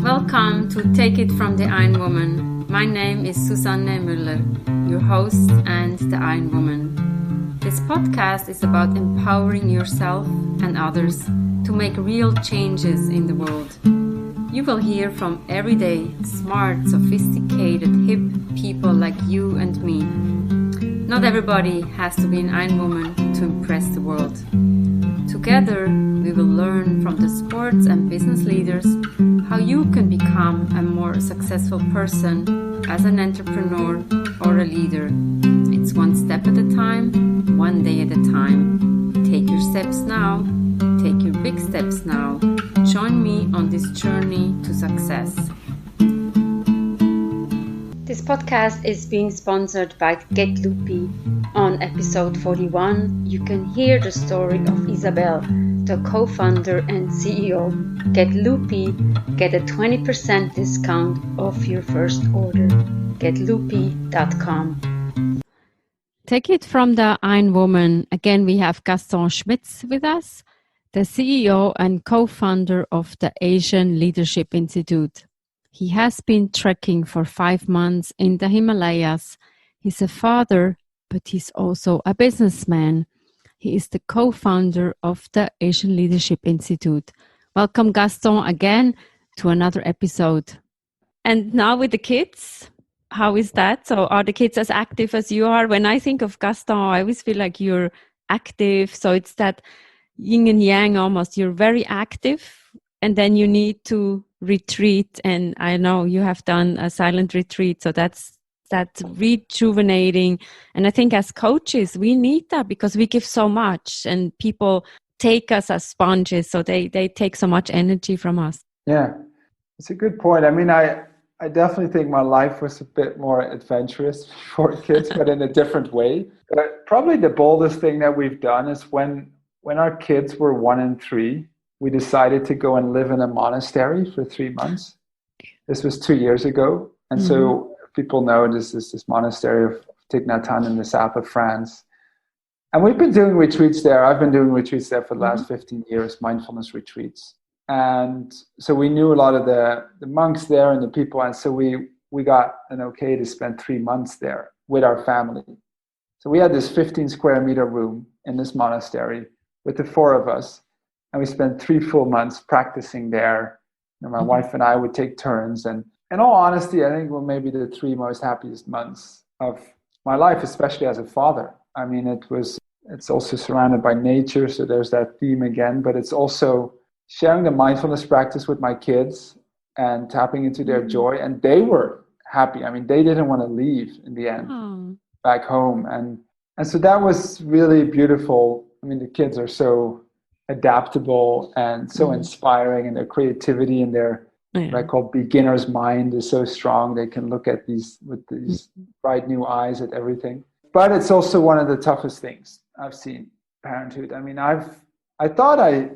Welcome to Take It from the Iron Woman. My name is Susanne Müller, your host and the Iron Woman. This podcast is about empowering yourself and others to make real changes in the world. You will hear from everyday, smart, sophisticated, hip people like you and me. Not everybody has to be an Iron Woman to impress the world. Together, we will learn from the sports and business leaders how you can become a more successful person as an entrepreneur or a leader. It's one step at a time, one day at a time. Take your steps now. Take your big steps now. Join me on this journey to success. This podcast is being sponsored by Get Loopy. On episode 41, you can hear the story of Isabel, the co-founder and CEO. Get Loopy, get a 20% discount off your first order. GetLoopy.com. Take it from the Iron Woman. Again, we have Gaston Schmitz with us, the CEO and co-founder of the Asian Leadership Institute. He has been trekking for 5 months in the Himalayas. He's a father, but he's also a businessman. He is the co-founder of the Asian Leadership Institute. Welcome, Gaston, again to another episode. And now with the kids, how is that? So are the kids as active as you are? When I think of Gaston, I always feel like you're active. So it's that yin and yang almost. You're very active and then you need to retreat. And I know you have done a silent retreat. So that's rejuvenating. And I think as coaches, we need that because we give so much and people take us as sponges. So they take so much energy from us. Yeah, it's a good point. I mean, I definitely think my life was a bit more adventurous before kids, but in a different way. But probably the boldest thing that we've done is when our kids were 1 and 3, we decided to go and live in a monastery for 3 months. This was 2 years ago. And so people know this is this monastery of Thich Nhat Hanh in the south of France. And we've been doing retreats there. I've been doing retreats there for the last 15 years, mindfulness retreats. And so we knew a lot of the monks there and the people. And so we got an okay to spend 3 months there with our family. So we had this 15 square meter room in this monastery with the 4 of us. And we spent 3 full months practicing there. You know, my wife and I would take turns. And in all honesty, I think were maybe the 3 most happiest months of my life, especially as a father. I mean, it's also surrounded by nature. So there's that theme again, but it's also sharing the mindfulness practice with my kids and tapping into their joy. And they were happy. I mean, they didn't want to leave in the end back home. And so that was really beautiful. I mean, the kids are so adaptable and so inspiring, and their creativity and their what I call beginner's mind is so strong. They can look at these with these bright new eyes at everything. But it's also one of the toughest things I've seen parenthood. I mean, I thought I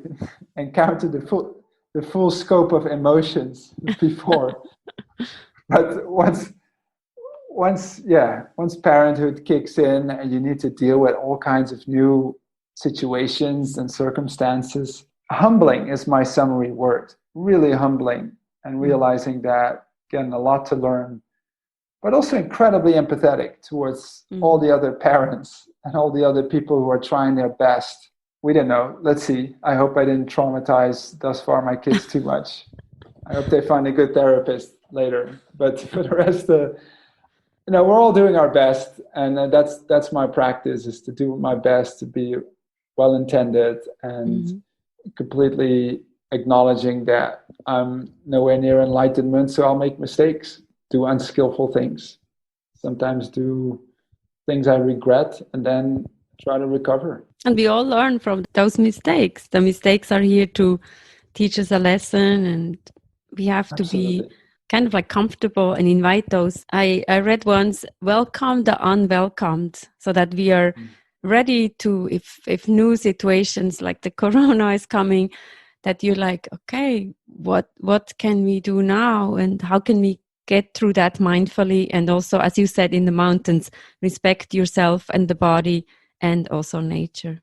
encountered the full scope of emotions before, but once parenthood kicks in and you need to deal with all kinds of new situations and circumstances, humbling is my summary word. Really humbling, and realizing that, again, a lot to learn, but also incredibly empathetic towards all the other parents and all the other people who are trying their best. We don't know. Let's see. I hope I didn't traumatize thus far my kids too much. I hope they find a good therapist later. But for the rest, we're all doing our best, and that's my practice: is to do my best, to be well-intended and completely acknowledging that I'm nowhere near enlightenment, so I'll make mistakes, do unskillful things, sometimes do things I regret, and then try to recover. And we all learn from those mistakes. The mistakes are here to teach us a lesson, and we have to be kind of like comfortable and invite those. I read once, welcome the unwelcomed, so that we are ready to, if new situations like the corona is coming, that you're like, okay, what can we do now? And how can we get through that mindfully? And also, as you said, in the mountains, respect yourself and the body and also nature.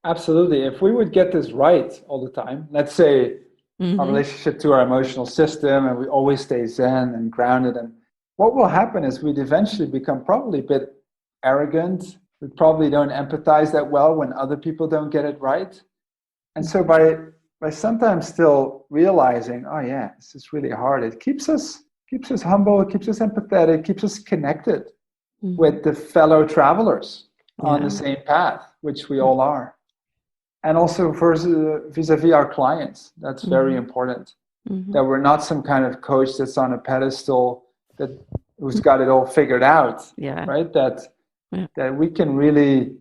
Absolutely. If we would get this right all the time, let's say our Mm-hmm. relationship to our emotional system, and we always stay zen and grounded, and what will happen is we'd eventually become probably a bit arrogant. We probably don't empathize that well when other people don't get it right. And so by sometimes still realizing, oh yeah, this is really hard, it keeps us humble, it keeps us empathetic, keeps us connected Mm-hmm. with the fellow travelers on the Yeah. same path, which we all are. And also vis-a-vis our clients, that's very Mm-hmm. important. Mm-hmm. That we're not some kind of coach that's on a pedestal that who's got it all figured out, Yeah. right? That Yeah. that we can really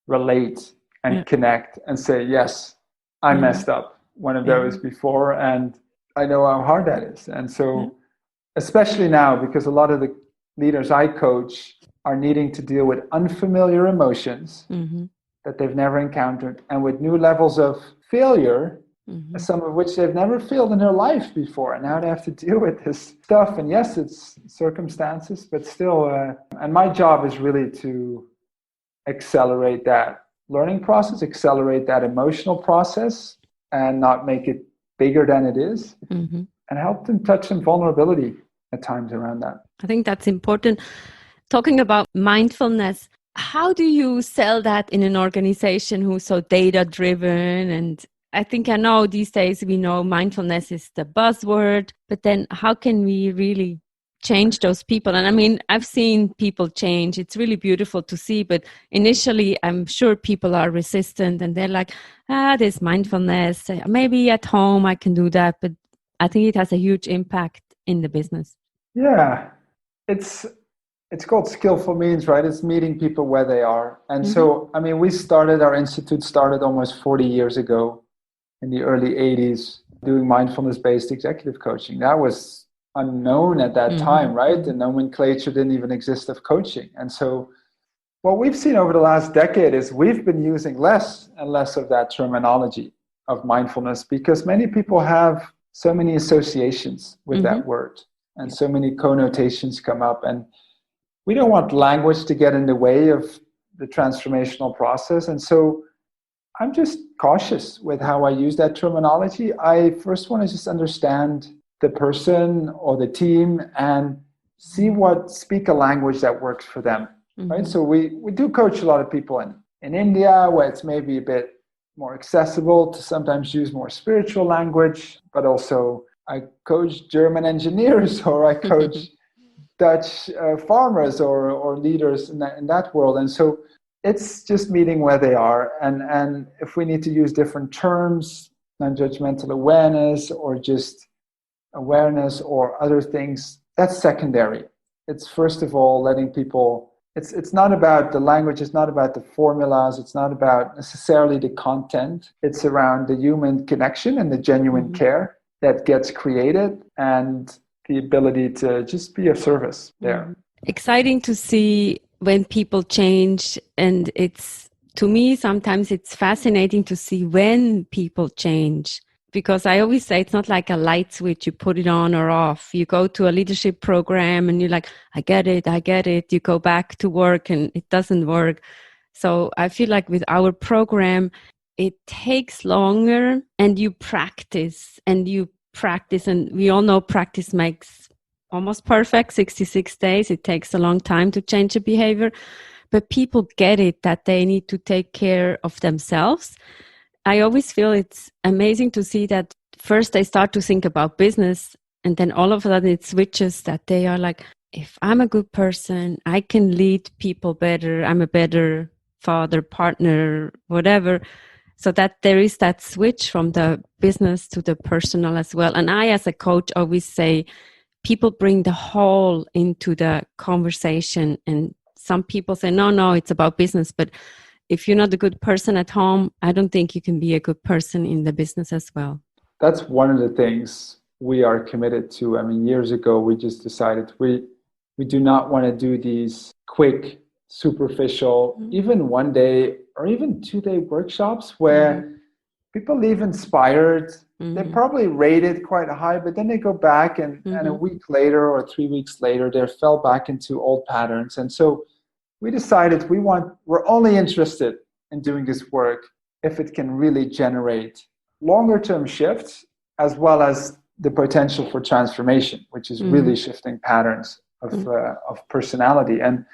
relate Yeah. and connect and say, yes, I Mm-hmm. messed up one of Yeah. those before, and I know how hard that is. And Yeah. so, especially now, because a lot of the leaders I coach are needing to deal with unfamiliar emotions Mm-hmm. that they've never encountered and with new levels of failure, Mm-hmm. some of which they've never failed in their life before. And now they have to deal with this stuff. And yes, it's circumstances, but still, and my job is really to accelerate that learning process, accelerate that emotional process, and not make it bigger than it is, Mm-hmm. and help them touch some vulnerability at times around that. I think that's important. Talking about mindfulness, how do you sell that in an organization who's so data driven? And I think I know these days we know mindfulness is the buzzword, but then how can we really change those people? And I mean, I've seen people change. It's really beautiful to see, but initially I'm sure people are resistant and they're like, there's mindfulness. Maybe at home I can do that, but I think it has a huge impact in the business. Yeah, it's it's called skillful means, right? It's meeting people where they are. And Mm-hmm. so, I mean, our institute started almost 40 years ago in the early 80s doing mindfulness based executive coaching. That was unknown at that Mm-hmm. time, right? The nomenclature didn't even exist of coaching. And so, what we've seen over the last decade is we've been using less and less of that terminology of mindfulness because many people have so many associations with Mm-hmm. that word and so many connotations come up. And we don't want language to get in the way of the transformational process. And so I'm just cautious with how I use that terminology. I first want to just understand the person or the team and speak a language that works for them. Right. Mm-hmm. So we do coach a lot of people in India where it's maybe a bit more accessible to sometimes use more spiritual language, but also I coach German engineers or I coach Dutch farmers or leaders in that world. And so it's just meeting where they are. And if we need to use different terms, non-judgmental awareness or just awareness or other things, that's secondary. It's first of all letting people, it's not about the language, it's not about the formulas, it's not about necessarily the content. It's around the human connection and the genuine Mm-hmm. care that gets created and the ability to just be of service there. Exciting to see when people change, and it's, to me, sometimes it's fascinating to see when people change, because I always say it's not like a light switch, you put it on or off. You go to a leadership program and you're like, I get it. You go back to work and it doesn't work. So I feel like with our program, it takes longer and you practice, and we all know practice makes almost perfect, 66 days. It takes a long time to change a behavior, but people get it that they need to take care of themselves. I always feel it's amazing to see that first they start to think about business, and then all of a sudden it switches that they are like, if I'm a good person, I can lead people better. I'm a better father, partner, whatever. So that there is that switch from the business to the personal as well. And I, as a coach, always say, people bring the whole into the conversation, and some people say no, it's about business. But if you're not a good person at home, I don't think you can be a good person in the business as well. That's one of the things we are committed to. I mean, years ago we just decided we do not want to do these quick, superficial, even 1 day or even 2 day workshops where people leave inspired. They probably rate it quite high, but then they go back and a week later or 3 weeks later, they fell back into old patterns. And so we decided we're only interested in doing this work if it can really generate longer term shifts as well as the potential for transformation, which is really shifting patterns of personality. And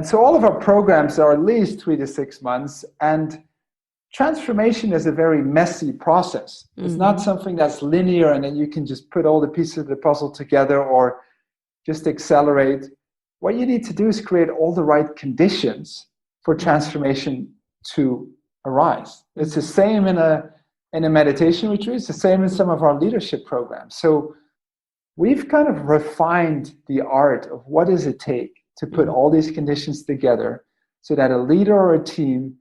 so all of our programs are at least 3 to 6 months, and transformation is a very messy process. It's not something that's linear and then you can just put all the pieces of the puzzle together or just accelerate. What you need to do is create all the right conditions for transformation to arise. It's the same in a meditation retreat. It's the same in some of our leadership programs. So we've kind of refined the art of what does it take to put all these conditions together so that a leader or a team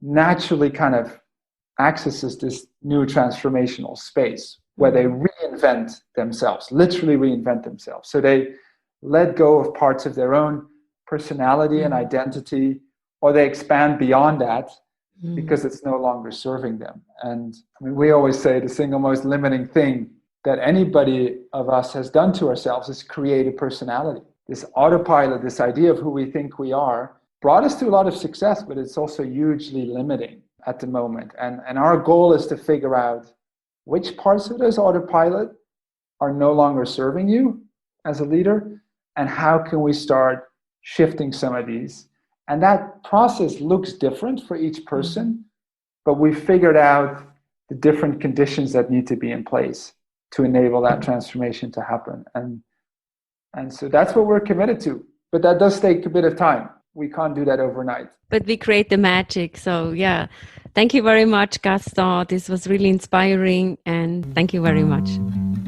naturally kind of accesses this new transformational space where they reinvent themselves, literally reinvent themselves. So they let go of parts of their own personality and identity, or they expand beyond that because it's no longer serving them. And I mean, we always say the single most limiting thing that anybody of us has done to ourselves is create a personality. This autopilot, this idea of who we think we are, brought us to a lot of success, but it's also hugely limiting at the moment. And our goal is to figure out which parts of this autopilot are no longer serving you as a leader, and how can we start shifting some of these. And that process looks different for each person, but we've figured out the different conditions that need to be in place to enable that transformation to happen. And so that's what we're committed to. But that does take a bit of time. We can't do that overnight. But we create the magic. So yeah, thank you very much, Gaston. This was really inspiring, and thank you very much.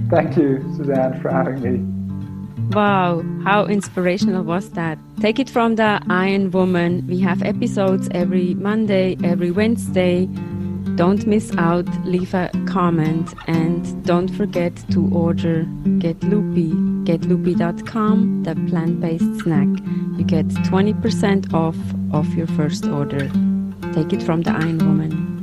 Thank you, Suzanne, for having me. Wow, how inspirational was that? Take it from the Iron Woman. We have episodes every Monday, every Wednesday. Don't miss out, leave a comment, and don't forget to order Get Loopy, getloopy.com, the plant-based snack. You get 20% off your first order. Take it from the Iron Woman.